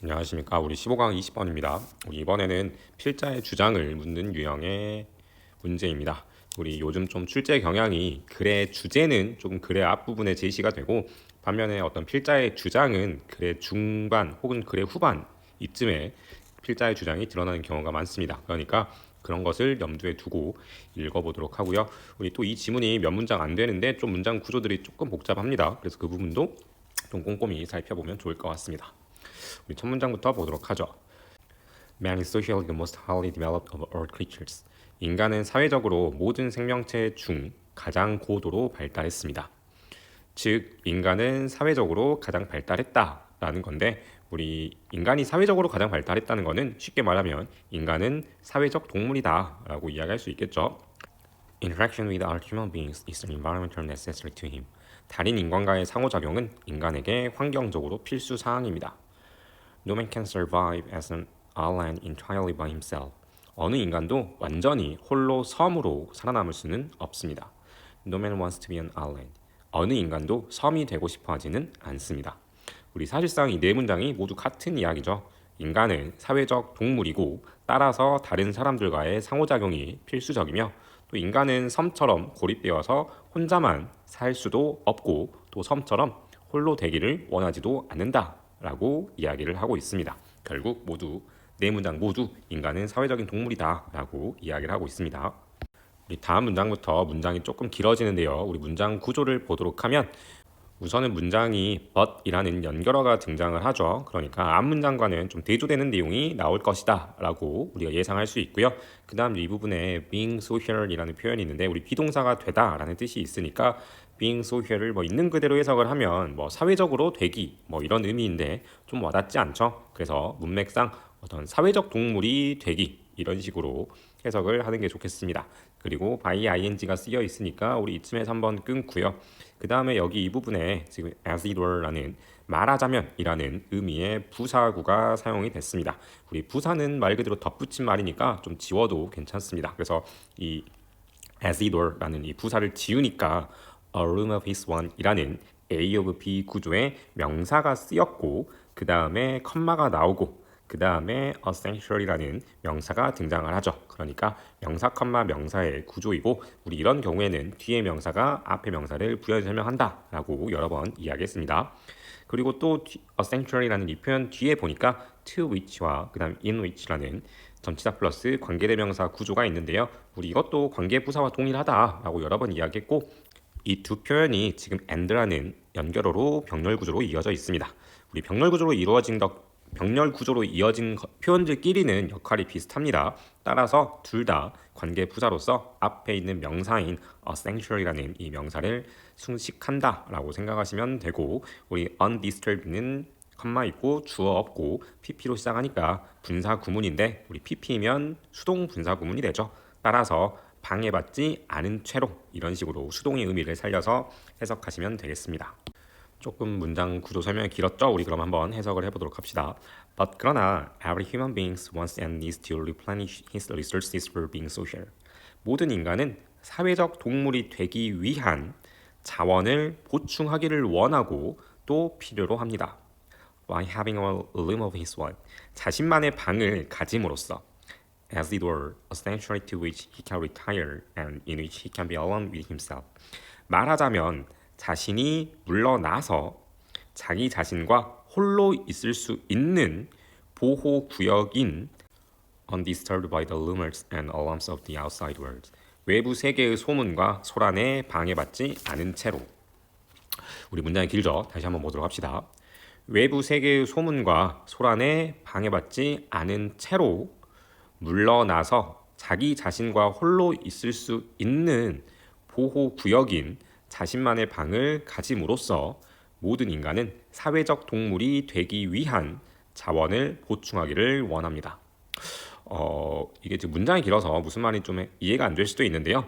안녕하십니까. 우리 15강 20번입니다. 우리 이번에는 필자의 주장을 묻는 유형의 문제입니다. 우리 요즘 좀 출제 경향이 글의 주제는 좀 글의 앞부분에 제시가 되고 반면에 어떤 필자의 주장은 글의 중반 혹은 글의 후반 이쯤에 필자의 주장이 드러나는 경우가 많습니다. 그러니까 그런 것을 염두에 두고 읽어보도록 하고요. 우리 또 이 지문이 몇 문장 안 되는데 좀 문장 구조들이 조금 복잡합니다. 그래서 그 부분도 좀 꼼꼼히 살펴보면 좋을 것 같습니다. 우리 첫 문장부터 보도록 하죠. Man is socially the most highly developed of all creatures. 인간은 사회적으로 모든 생명체 중 가장 고도로 발달했습니다. 즉, 인간은 사회적으로 가장 발달했다라는 건데 우리 인간이 사회적으로 가장 발달했다는 것은 쉽게 말하면 인간은 사회적 동물이다라고 이야기할 수 있겠죠. Interaction with other human beings is an environmental necessity to him. 다른 인간과의 상호작용은 인간에게 환경적으로 필수 사항입니다. No man can survive as an island entirely by himself. 어느 인간도 완전히 홀로 섬으로 살아남을 수는 없습니다. No man wants to be an island. 어느 인간도 섬이 되고 싶어 하지는 않습니다. 우리 사실상 이 네 문장이 모두 같은 이야기죠. 인간은 사회적 동물이고 따라서 다른 사람들과의 상호작용이 필수적이며 또 인간은 섬처럼 고립되어서 혼자만 살 수도 없고 또 섬처럼 홀로 되기를 원하지도 않는다 라고 이야기를 하고 있습니다. 결국 모두 네 문장 모두 인간은 사회적인 동물이다 라고 이야기를 하고 있습니다. 우리 다음 문장부터 문장이 조금 길어지는데요. 우리 문장 구조를 보도록 하면 우선은 문장이 but이라는 연결어가 등장을 하죠. 그러니까 앞 문장과는 좀 대조되는 내용이 나올 것이다 라고 우리가 예상할 수 있고요. 그 다음 이 부분에 being social이라는 표현이 있는데 우리 비동사가 되다 라는 뜻이 있으니까 being social을 있는 그대로 해석을 하면 사회적으로 되기 이런 의미인데 좀 와닿지 않죠. 그래서 문맥상 어떤 사회적 동물이 되기 이런 식으로 해석을 하는 게 좋겠습니다. 그리고 by ing가 쓰여 있으니까 우리 이쯤에서 한번 끊고요. 그 다음에 여기 이 부분에 지금 as it were라는 말하자면이라는 의미의 부사구가 사용이 됐습니다. 우리 부사는 말 그대로 덧붙인 말이니까 좀 지워도 괜찮습니다. 그래서 이 as it were라는 이 부사를 지우니까 a room of his one이라는 A of B 구조의 명사가 쓰였고 그 다음에 컴마가 나오고 그 다음에 a sanctuary라는 명사가 등장을 하죠. 그러니까 명사 컴마 명사의 구조이고 우리 이런 경우에는 뒤에 명사가 앞에 명사를 부연 설명한다 라고 여러 번 이야기했습니다. 그리고 또 a sanctuary라는 이 표현 뒤에 보니까 to which와 그 다음 in which라는 전치사 플러스 관계대명사 구조가 있는데요. 우리 이것도 관계부사와 동일하다라고 여러 번 이야기했고 이 두 표현이 지금 and라는 연결어로 병렬 구조로 이어져 있습니다. 우리 병렬 구조로 이어진 표현들끼리는 역할이 비슷합니다. 따라서 둘 다 관계 부사로서 앞에 있는 명사인 a sanctuary라는 이 명사를 순식한다라고 생각하시면 되고 우리 undisturbed는 컴마 있고 주어 없고 pp로 시작하니까 분사 구문인데 우리 pp면 수동 분사 구문이 되죠. 따라서 방해받지 않은 채로 이런 식으로 수동의 의미를 살려서 해석하시면 되겠습니다. 조금 문장 구조 설명이 길었죠? 우리 그럼 한번 해석을 해보도록 합시다. But 그러나 every human being wants and needs to replenish his resources for being social. 모든 인간은 사회적 동물이 되기 위한 자원을 보충하기를 원하고 또 필요로 합니다. By having a room of his own. 자신만의 방을 가짐으로써 as it were, a sanctuary to which he can retire and in which he can be alone with himself. 말하자면 자신이 물러나서 자기 자신과 홀로 있을 수 있는 보호 구역인 undisturbed by the rumors and alarms of the outside world. 외부 세계의 소문과 소란에 방해받지 않은 채로. 우리 문장이 길죠? 다시 한번 보도록 합시다. 외부 세계의 소문과 소란에 방해받지 않은 채로 물러나서 자기 자신과 홀로 있을 수 있는 보호 구역인 자신만의 방을 가짐으로써 모든 인간은 사회적 동물이 되기 위한 자원을 보충하기를 원합니다. 이게 지금 문장이 길어서 무슨 말인지 좀 이해가 안 될 수도 있는데요.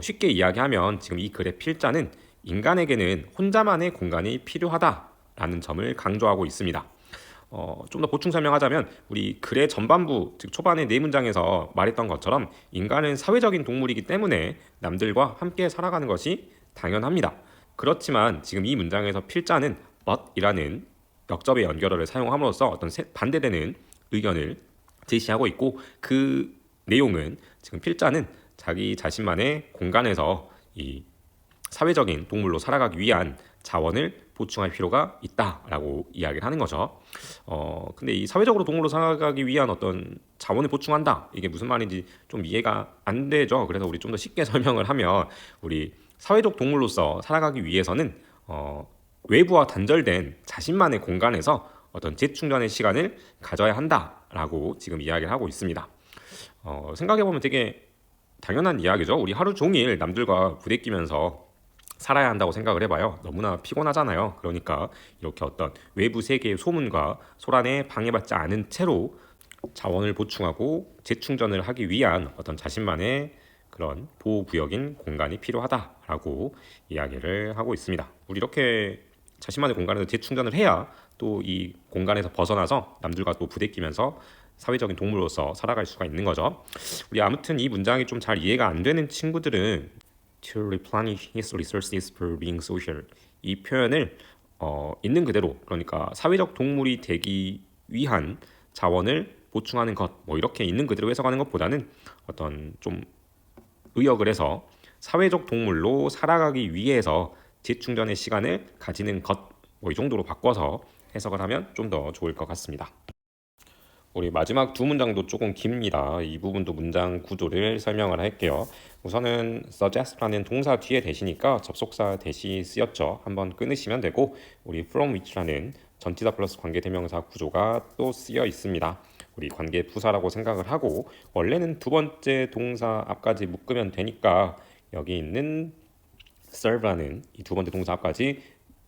쉽게 이야기하면 지금 이 글의 필자는 인간에게는 혼자만의 공간이 필요하다라는 점을 강조하고 있습니다. 좀 더 보충 설명하자면 우리 글의 전반부 즉 초반의 네 문장에서 말했던 것처럼 인간은 사회적인 동물이기 때문에 남들과 함께 살아가는 것이 당연합니다. 그렇지만 지금 이 문장에서 필자는 but이라는 역접의 연결어를 사용함으로써 어떤 반대되는 의견을 제시하고 있고, 그 내용은 지금 필자는 자기 자신만의 공간에서 이 사회적인 동물로 살아가기 위한 자원을 보충할 필요가 있다라고 이야기를 하는 거죠. 근데 이 사회적으로 동물로 살아가기 위한 어떤 자원을 보충한다, 이게 무슨 말인지 좀 이해가 안 되죠. 그래서 우리 좀 더 쉽게 설명을 하면, 우리 사회적 동물로서 살아가기 위해서는 외부와 단절된 자신만의 공간에서 어떤 재충전의 시간을 가져야 한다라고 지금 이야기를 하고 있습니다. 생각해보면 되게 당연한 이야기죠. 우리 하루 종일 남들과 부대끼면서 살아야 한다고 생각을 해봐요. 너무나 피곤하잖아요. 그러니까 이렇게 어떤 외부 세계의 소문과 소란에 방해받지 않은 채로 자원을 보충하고 재충전을 하기 위한 어떤 자신만의 그런 보호구역인 공간이 필요하다라고 이야기를 하고 있습니다. 우리 이렇게 자신만의 공간에서 재충전을 해야 또 이 공간에서 벗어나서 남들과 또 부대끼면서 사회적인 동물로서 살아갈 수가 있는 거죠. 우리 아무튼 이 문장이 좀 잘 이해가 안 되는 친구들은 to replenish his resources for being social, 이 표현을 있는 그대로, 그러니까 사회적 동물이 되기 위한 자원을 보충하는 것, 뭐 이렇게 있는 그대로 해석하는 것보다는 어떤 좀 의역을 해서 사회적 동물로 살아가기 위해서 재충전의 시간을 가지는 것, 뭐 이 정도로 바꿔서 해석을 하면 좀 더 좋을 것 같습니다. 우리 마지막 두 문장도 조금 깁니다. 이 부분도 문장 구조를 설명을 할게요. 우선은 suggest라는 동사 뒤에 대시니까 접속사 대시 쓰였죠. 한번 끊으시면 되고, 우리 from which라는 전치사 플러스 관계대명사 구조가 또 쓰여 있습니다. 우리 관계 부사라고 생각을 하고, 원래는 두 번째 동사 앞까지 묶으면 되니까 여기 있는 serve라는 이 두 번째 동사 앞까지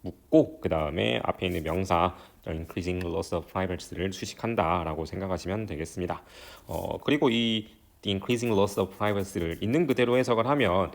묶고, 그 다음에 앞에 있는 명사 increasing loss of privacy를 수식한다라고 생각하시면 되겠습니다. 그리고 이 the increasing loss of privacy를 있는 그대로 해석을 하면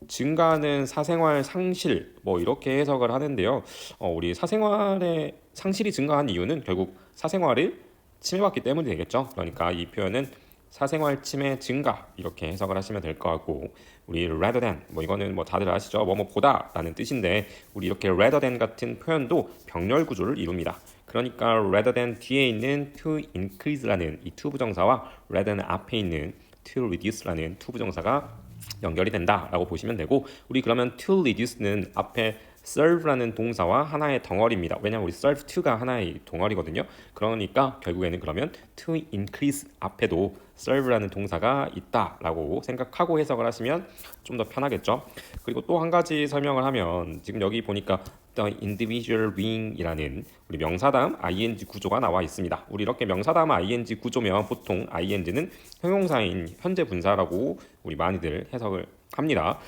증가하는 사생활 상실, 뭐 이렇게 해석을 하는데요. 우리 사생활의 상실이 증가한 이유는 결국 사생활을 침해받기 때문이 되겠죠. 그러니까 이 표현은 사생활 침해 증가, 이렇게 해석을 하시면 될 것 같고, 우리 rather than, 뭐 이거는 뭐 다들 아시죠? 뭐뭐 보다라는 뜻인데, 우리 이렇게 rather than 같은 표현도 병렬 구조를 이룹니다. 그러니까 rather than 뒤에 있는 to increase라는 이 to 부정사와 rather than 앞에 있는 to reduce라는 to 부정사가 연결이 된다라고 보시면 되고, 우리 그러면 to reduce는 앞에 serve라는 동사와 하나의 덩어리입니다. 왜냐하면 우리 serve to가 하나의 덩어리거든요. 그러니까 결국에는 그러면 to increase 앞에도 serve라는 동사가 있다라고 생각하고 해석을 하시면 좀 더 편하겠죠. 그리고 또 한 가지 설명을 하면, 지금 여기 보니까 the individual being이라는 우리 명사 다음 ing 구조가 나와 있습니다. 우리 이렇게 명사 다음 ing 구조면 보통 ing는 형용사인 현재 분사라고 우리 많이들 해석을 합니다.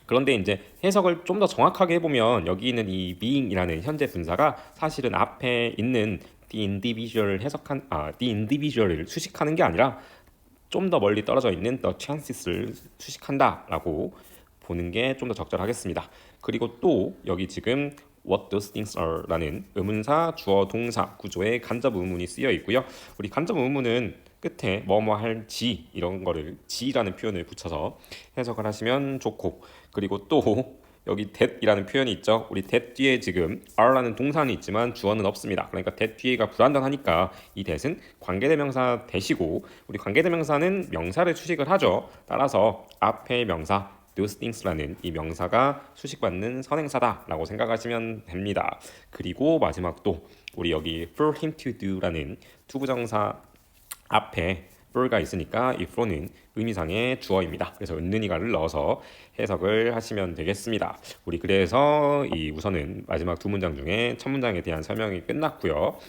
그런데 이제 해석을 좀 더 정확하게 해보면, 여기 있는 이 being이라는 현재 분사가 사실은 앞에 있는 the individual을 the individual을 수식하는 게 아니라 좀 더 멀리 떨어져 있는 the chances를 수식한다라고 보는 게 좀 더 적절하겠습니다. 그리고 또 여기 지금 what those things are라는 의문사 주어 동사 구조의 간접 의문이 쓰여 있고요. 우리 간접 의문은 끝에 뭐뭐 할지 이런 거를 지라는 표현을 붙여서 해석을 하시면 좋고, 그리고 또 여기 that이라는 표현이 있죠. 우리 that 뒤에 지금 are라는 동사는 있지만 주어는 없습니다. 그러니까 that 뒤에가 불완전하니까 이 that은 관계대명사 that이고, 우리 관계대명사는 명사를 수식을 하죠. 따라서 앞에 명사 those things라는 이 명사가 수식받는 선행사다라고 생각하시면 됩니다. 그리고 마지막 또 우리 여기 for him to do라는 투부정사 앞에 for가 있으니까 이 for는 의미상의 주어입니다. 그래서 은는이가를 넣어서 해석을 하시면 되겠습니다. 우리 그래서 이 우선은 마지막 두 문장 중에 첫 문장에 대한 설명이 끝났고요.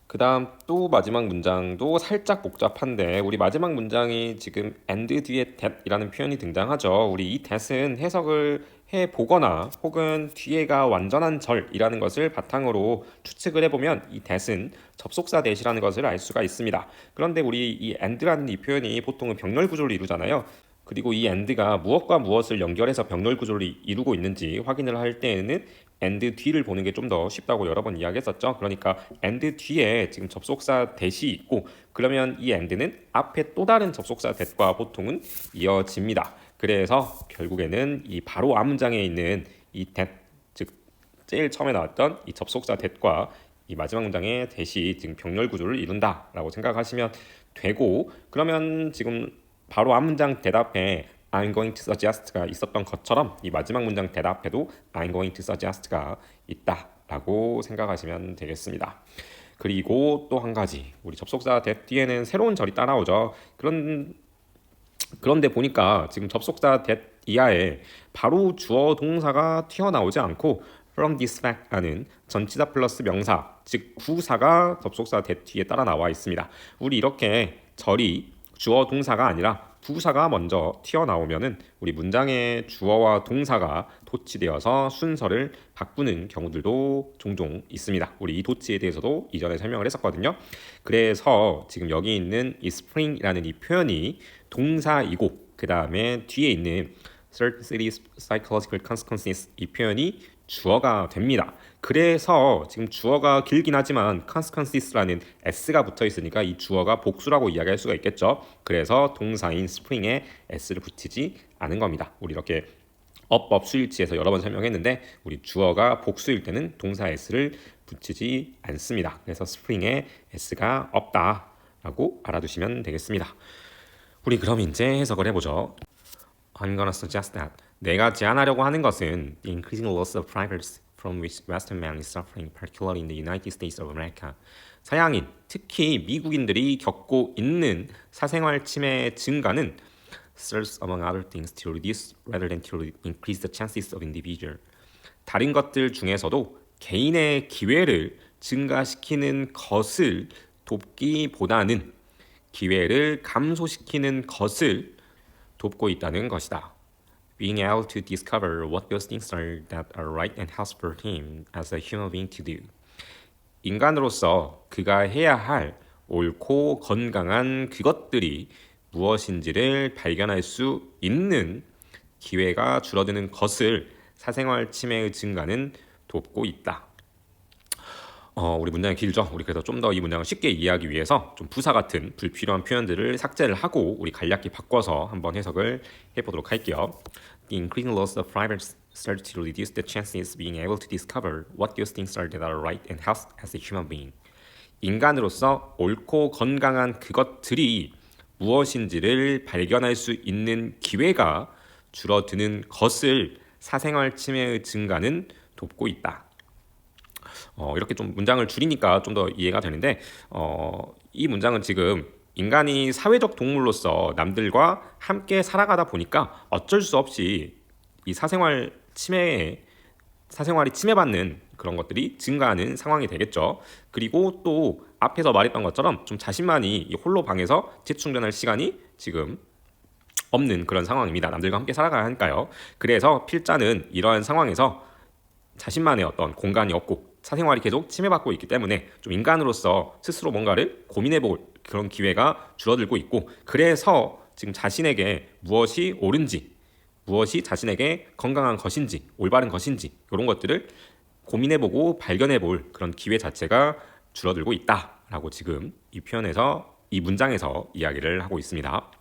그 다음 또 마지막 문장도 살짝 복잡한데, 우리 마지막 문장이 지금 and 뒤에 that이라는 표현이 등장하죠. 우리 이 that은 해석을 해보거나 혹은 뒤에가 완전한 절이라는 것을 바탕으로 추측을 해보면 이 that은 접속사 that이라는 것을 알 수가 있습니다. 그런데 우리 이 and라는 이 표현이 보통은 병렬 구조를 이루잖아요. 그리고 이 and가 무엇과 무엇을 연결해서 병렬 구조를 이루고 있는지 확인을 할 때에는 and 뒤를 보는 게 좀 더 쉽다고 여러 번 이야기했었죠. 그러니까 and 뒤에 지금 접속사 that이 있고, 그러면 이 and는 앞에 또 다른 접속사 that과 보통은 이어집니다. 그래서 결국에는 이 바로 앞 문장에 있는 이 that, 즉 제일 처음에 나왔던 이 접속사 that과 이 마지막 문장의 대시 지금 병렬 구조를 이룬다라고 생각하시면 되고, 그러면 지금 바로 앞 문장 대답에 I'm going to suggest가 있었던 것처럼 이 마지막 문장 대답에도 I'm going to suggest가 있다라고 생각하시면 되겠습니다. 그리고 또 한 가지, 우리 접속사 that 뒤에는 새로운 절이 따라오죠. 그런데 보니까 지금 접속사 that 이하에 바로 주어 동사가 튀어나오지 않고 from this fact라는 전치사 플러스 명사, 즉 부사가 접속사 that 뒤에 따라 나와 있습니다. 우리 이렇게 절이 주어 동사가 아니라 부사가 먼저 튀어나오면은 우리 문장의 주어와 동사가 도치되어서 순서를 바꾸는 경우들도 종종 있습니다. 우리 이 도치에 대해서도 이전에 설명을 했었거든요. 그래서 지금 여기 있는 이 spring이라는 이 표현이 동사이고, 그 다음에 뒤에 있는 certain serious psychological consequences 이 표현이 주어가 됩니다. 그래서 지금 주어가 길긴 하지만 consequences라는 s가 붙어 있으니까 이 주어가 복수라고 이야기할 수가 있겠죠. 그래서 동사인 spring에 s를 붙이지 않은 겁니다. 우리 이렇게 업 수일치에서 여러 번 설명했는데 우리 주어가 복수일 때는 동사 s를 붙이지 않습니다. 그래서 spring에 s가 없다라고 알아두시면 되겠습니다. 우리 그럼 이제 해석을 해보죠. I'm gonna suggest that. 내가 제안하려고 하는 것은 the increasing loss of privacy from which Western man is suffering, particularly in the United States of America. 서양인, 특히 미국인들이 겪고 있는 사생활 침해의 증가는 serves among other things to reduce rather than to increase the chances of individual. 다른 것들 중에서도 개인의 기회를 증가시키는 것을 돕기보다는 기회를 감소시키는 것을 돕고 있다는 것이다. Being able to discover what those things are that are right and helps for him as a human being to do. 인간으로서 그가 해야 할 옳고 건강한 그것들이 무엇인지를 발견할 수 있는 기회가 줄어드는 것을 사생활 침해의 증가는 돕고 있다. 우리 문장이 길죠. 우리 그래서 좀 더 이 문장을 쉽게 이해하기 위해서 좀 부사 같은 불필요한 표현들을 삭제를 하고 우리 간략히 바꿔서 한번 해석을 해보도록 할게요. The increasing loss of privacy starts to reduce the chances of being able to discover what those things are that are right and helps as a human being. 인간으로서 옳고 건강한 그것들이 무엇인지를 발견할 수 있는 기회가 줄어드는 것을 사생활 침해의 증가는 돕고 있다. 이렇게 좀 문장을 줄이니까 좀 더 이해가 되는데, 이 문장은 지금 인간이 사회적 동물로서 남들과 함께 살아가다 보니까 어쩔 수 없이 이 사생활이 침해받는 그런 것들이 증가하는 상황이 되겠죠. 그리고 또 앞에서 말했던 것처럼 좀 자신만이 이 홀로 방에서 재충전할 시간이 지금 없는 그런 상황입니다. 남들과 함께 살아가야 하니까요. 그래서 필자는 이러한 상황에서 자신만의 어떤 공간이 없고 사생활이 계속 침해받고 있기 때문에 좀 인간으로서 스스로 뭔가를 고민해볼 그런 기회가 줄어들고 있고, 그래서 지금 자신에게 무엇이 옳은지, 무엇이 자신에게 건강한 것인지, 올바른 것인지 이런 것들을 고민해보고 발견해볼 그런 기회 자체가 줄어들고 있다라고 지금 이 문장에서 이야기를 하고 있습니다.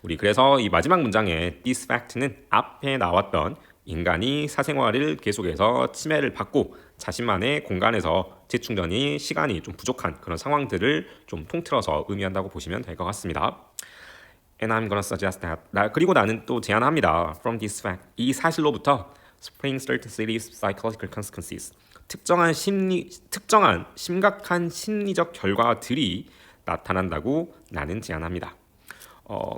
우리 그래서 이 마지막 문장의 this fact는 앞에 나왔던 인간이 사생활을 계속해서 침해를 받고 자신만의 공간에서 재충전이 시간이 좀 부족한 그런 상황들을 좀 통틀어서 의미한다고 보시면 될 것 같습니다. And I'm gonna suggest that. 그리고 나는 또 제안합니다. From this fact, 이 사실로부터 spring certain serious psychological consequences. 특정한 심각한 심리적 결과들이 나타난다고 나는 제안합니다.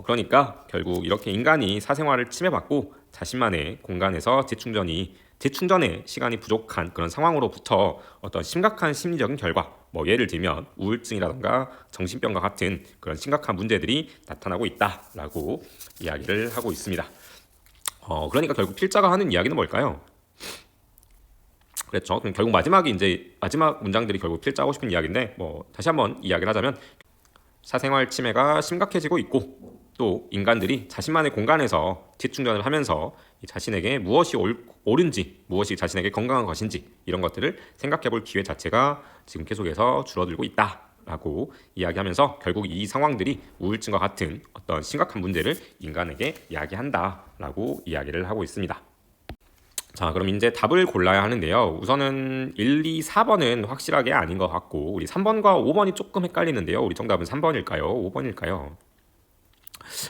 그러니까 결국 이렇게 인간이 사생활을 침해받고 자신만의 공간에서 재충전의 시간이 부족한 그런 상황으로부터 어떤 심각한 심리적인 결과, 뭐 예를 들면 우울증이라든가 정신병과 같은 그런 심각한 문제들이 나타나고 있다라고 이야기를 하고 있습니다. 그러니까 결국 필자가 하는 이야기는 뭘까요? 그렇죠. 그럼 결국 마지막 문장들이 결국 필자하고 싶은 이야기인데, 뭐 다시 한번 이야기를 하자면 사생활 침해가 심각해지고 있고 또 인간들이 자신만의 공간에서 재충전을 하면서 자신에게 무엇이 옳은지, 무엇이 자신에게 건강한 것인지 이런 것들을 생각해볼 기회 자체가 지금 계속해서 줄어들고 있다라고 이야기하면서 결국 이 상황들이 우울증과 같은 어떤 심각한 문제를 인간에게 이야기한다라고 이야기를 하고 있습니다. 자, 그럼 이제 답을 골라야 하는데요. 우선은 1, 2, 4번은 확실하게 아닌 것 같고 우리 3번과 5번이 조금 헷갈리는데요. 우리 정답은 3번일까요? 5번일까요?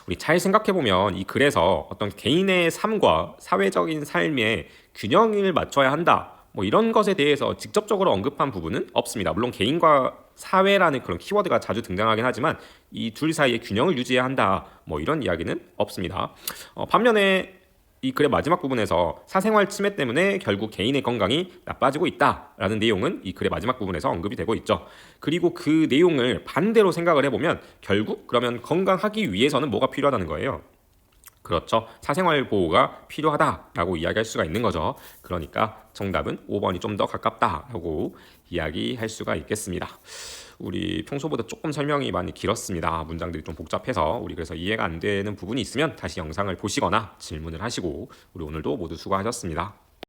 우리 잘 생각해보면 이 글에서 어떤 개인의 삶과 사회적인 삶의 균형을 맞춰야 한다. 뭐 이런 것에 대해서 직접적으로 언급한 부분은 없습니다. 물론 개인과 사회라는 그런 키워드가 자주 등장하긴 하지만 이 둘 사이의 균형을 유지해야 한다. 뭐 이런 이야기는 없습니다. 반면에 이 글의 마지막 부분에서 사생활 침해 때문에 결국 개인의 건강이 나빠지고 있다라는 내용은 이 글의 마지막 부분에서 언급이 되고 있죠. 그리고 그 내용을 반대로 생각을 해보면 결국 그러면 건강하기 위해서는 뭐가 필요하다는 거예요. 그렇죠. 사생활 보호가 필요하다라고 이야기할 수가 있는 거죠. 그러니까 정답은 5번이 좀 더 가깝다라고 이야기할 수가 있겠습니다. 우리 평소보다 조금 설명이 많이 길었습니다. 문장들이 좀 복잡해서 우리 그래서 이해가 안 되는 부분이 있으면 다시 영상을 보시거나 질문을 하시고 우리 오늘도 모두 수고하셨습니다.